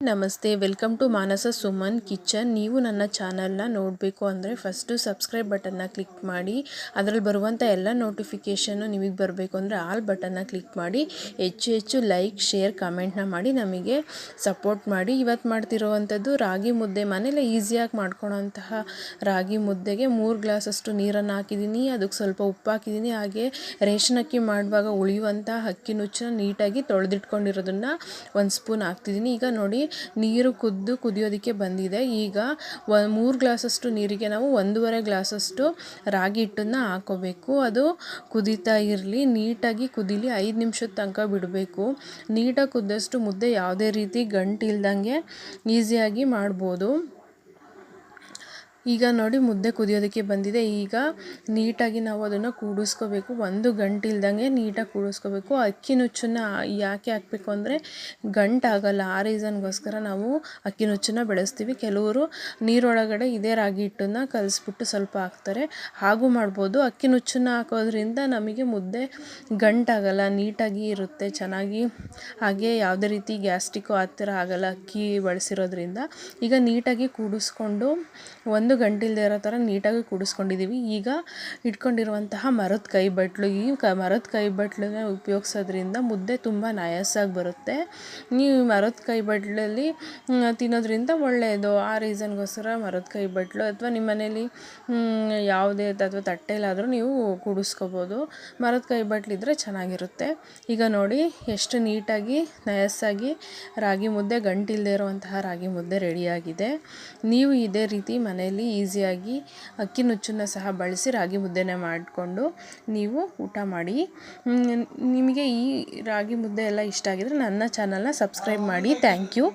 ನಮಸ್ತೆ, welcome to Manasa Suman kitchen. ನೀವು ನನ್ನ ಚಾನಲ್ನ ನೋಡಬೇಕು ಅಂದರೆ ಫಸ್ಟು ಸಬ್ಸ್ಕ್ರೈಬ್ ಬಟನ್ನ ಕ್ಲಿಕ್ ಮಾಡಿ. ಅದರಲ್ಲಿ ಬರುವಂಥ ಎಲ್ಲ ನೋಟಿಫಿಕೇಷನ್ನು ನಿಮಗೆ ಬರಬೇಕು ಅಂದರೆ ಆಲ್ ಬಟನ್ನ ಕ್ಲಿಕ್ ಮಾಡಿ. ಹೆಚ್ಚು ಲೈಕ್, ಶೇರ್, ಕಮೆಂಟ್ನ ಮಾಡಿ ನಮಗೆ ಸಪೋರ್ಟ್ ಮಾಡಿ. ಇವತ್ತು ಮಾಡ್ತಿರೋವಂಥದ್ದು ರಾಗಿ ಮುದ್ದೆ. ಮನೇಲಿ ಈಸಿಯಾಗಿ ಮಾಡ್ಕೊಳೋಂತಹ ರಾಗಿ ಮುದ್ದೆಗೆ 3 ಗ್ಲಾಸಷ್ಟು ನೀರನ್ನು ಹಾಕಿದ್ದೀನಿ. ಅದಕ್ಕೆ ಸ್ವಲ್ಪ ಉಪ್ಪು ಹಾಕಿದ್ದೀನಿ. ಹಾಗೆ ರೇಷನ್ ಅಕ್ಕಿ ಮಾಡುವಾಗ ಉಳಿಯುವಂಥ ಅಕ್ಕಿ ನುಚ್ಚನ್ನ ನೀಟಾಗಿ ತೊಳೆದಿಟ್ಕೊಂಡಿರೋದನ್ನು 1 ಸ್ಪೂನ್ ಹಾಕ್ತಿದ್ದೀನಿ. ಈಗ ನೋಡಿ, ನೀರು ಕುದಿಯೋದಕ್ಕೆ ಬಂದಿದೆ. ಈಗ 3 ಗ್ಲಾಸಷ್ಟು ನೀರಿಗೆ ನಾವು 1.5 ಗ್ಲಾಸಷ್ಟು ರಾಗಿ ಹಿಟ್ಟನ್ನು ಹಾಕೋಬೇಕು. ಅದು ಕುದೀತಾ ಇರಲಿ, ನೀಟಾಗಿ ಕುದೀಲಿ. 5 ನಿಮಿಷದ ತನಕ ಬಿಡಬೇಕು. ನೀಟಾಗಿ ಕುದ್ದಷ್ಟು ಮುದ್ದೆ ಯಾವುದೇ ರೀತಿ ಗಂಟು ಇಲ್ದಂಗೆ ಈಸಿಯಾಗಿ ಮಾಡ್ಬೋದು. ಈಗ ನೋಡಿ, ಮುದ್ದೆ ಕುದಿಯೋದಕ್ಕೆ ಬಂದಿದೆ. ಈಗ ನೀಟಾಗಿ ನಾವು ಅದನ್ನು ಕೂಡಿಸ್ಕೋಬೇಕು. ಒಂದು ಗಂಟು ಇಲ್ದಂಗೆ ನೀಟಾಗಿ ಕೂಡಿಸ್ಕೋಬೇಕು. ಅಕ್ಕಿ ನುಚ್ಚನ್ನು ಯಾಕೆ ಹಾಕಬೇಕು ಅಂದರೆ ಗಂಟಾಗಲ್ಲ. ಆ ರೀಸನ್ಗೋಸ್ಕರ ನಾವು ಅಕ್ಕಿ ನುಚ್ಚನ್ನು ಬೆಳೆಸ್ತೀವಿ. ಕೆಲವರು ನೀರೊಳಗಡೆ ಇದೇ ರಾಗಿ ಹಿಟ್ಟನ್ನು ಕಲಿಸ್ಬಿಟ್ಟು ಸ್ವಲ್ಪ ಹಾಕ್ತಾರೆ, ಹಾಗೂ ಮಾಡ್ಬೋದು. ಅಕ್ಕಿ ನುಚ್ಚನ್ನು ಹಾಕೋದ್ರಿಂದ ನಮಗೆ ಮುದ್ದೆ ಗಂಟಾಗಲ್ಲ, ನೀಟಾಗಿ ಇರುತ್ತೆ ಚೆನ್ನಾಗಿ. ಹಾಗೆ ಯಾವುದೇ ರೀತಿ ಗ್ಯಾಸ್ಟ್ರಿಕ್ಕು ಆ ಥರ ಆಗಲ್ಲ ಅಕ್ಕಿ ಬಳಸಿರೋದ್ರಿಂದ. ಈಗ ನೀಟಾಗಿ ಕೂಡಿಸ್ಕೊಂಡು 1 ಗಂಟೆ ಇಲ್ಲದೆ ಇರೋ ಥರ ನೀಟಾಗಿ ಕೂಡಿಸ್ಕೊಂಡಿದ್ದೀವಿ. ಈಗ ಇಟ್ಕೊಂಡಿರುವಂತಹ ಮರದ ಕೈ ಬಟ್ಲು, ಈ ಮರದ ಕೈ ಬಟ್ಲನ್ನ ಉಪಯೋಗಿಸೋದ್ರಿಂದ ಮುದ್ದೆ ತುಂಬ ನಯಸ್ಸಾಗಿ ಬರುತ್ತೆ. ನೀವು ಮರದ ಕೈ ಬಟ್ಲಲ್ಲಿ ತಿನ್ನೋದ್ರಿಂದ ಒಳ್ಳೆಯದು. ಆ ರೀಸನ್ಗೋಸ್ಕರ ಮರದ ಕೈ ಬಟ್ಲು ಅಥವಾ ನಿಮ್ಮ ಮನೇಲಿ ಯಾವುದೇ ಅಥವಾ ತಟ್ಟೆಲಾದರೂ ನೀವು ಕೂಡಿಸ್ಕೋಬೋದು. ಮರದ ಕೈ ಬಟ್ಲಿದ್ರೆ ಚೆನ್ನಾಗಿರುತ್ತೆ. ಈಗ ನೋಡಿ, ಎಷ್ಟು ನೀಟಾಗಿ ನಯಸ್ಸಾಗಿ ರಾಗಿ ಮುದ್ದೆ, ಗಂಟಿಲ್ಲದೆ ಇರುವಂತಹ ರಾಗಿ ಮುದ್ದೆ ರೆಡಿಯಾಗಿದೆ. ನೀವು ಇದೇ ರೀತಿ ಮನೆಯಲ್ಲಿ ಈಸಿಯಾಗಿ ಅಕ್ಕಿ ನುಚ್ಚನ್ನು ಸಹ ಬಳಸಿ ರಾಗಿ ಮುದ್ದೆನ ಮಾಡಿಕೊಂಡು ನೀವು ಊಟ ಮಾಡಿ. ನಿಮಗೆ ಈ ರಾಗಿ ಮುದ್ದೆ ಎಲ್ಲ ಇಷ್ಟ ಆಗಿದ್ರೆ ನನ್ನ ಚಾನಲ್ನ ಸಬ್ಸ್ಕ್ರೈಬ್ ಮಾಡಿ. Thank you.